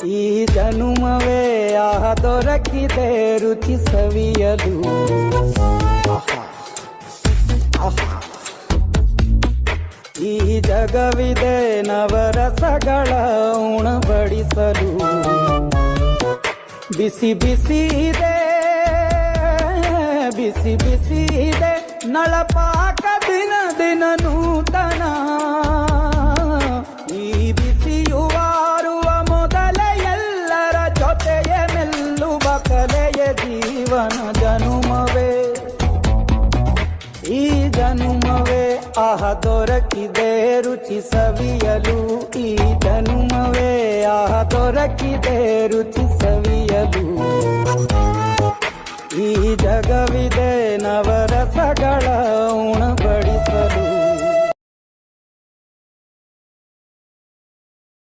ಈ ಜನುಮವೇ ಆಹ ದೊರಕಿದೆ ರುಚಿ ಸವಿಯಲು. ಈ ಜಗವಿದೆ ನವರಸಗಳ ಉಣಬಡಿಸಲು. ಬಿಸಿ ಬಿಸಿ ಇದೆ, ಬಿಸಿ ಬಿಸಿ ಇದೆ ನಳಪಾಕ ದಿನ ದಿನ ನೂತನ. ಈ ಬಿಸಿಯುವಾರುವ ಮೊದಲೇ ಎಲ್ಲರ ಜೊತೆಯ ಮೆಲ್ಲುವ ಕಲೆಯ ಜೀವನ ಜನುಮವೇ. ಈ ಜನುಮವೇ ಆಹ ದೊರಕಿದೆ ರುಚಿ ಸವಿಯಲು. ಈ ಜನುಮವೇ ಆಹ ದೊರಕಿದೆ ರುಚಿ ಸವಿಯಲು. ಈ ಜಗವಿದೆ ನವರಸಗಳ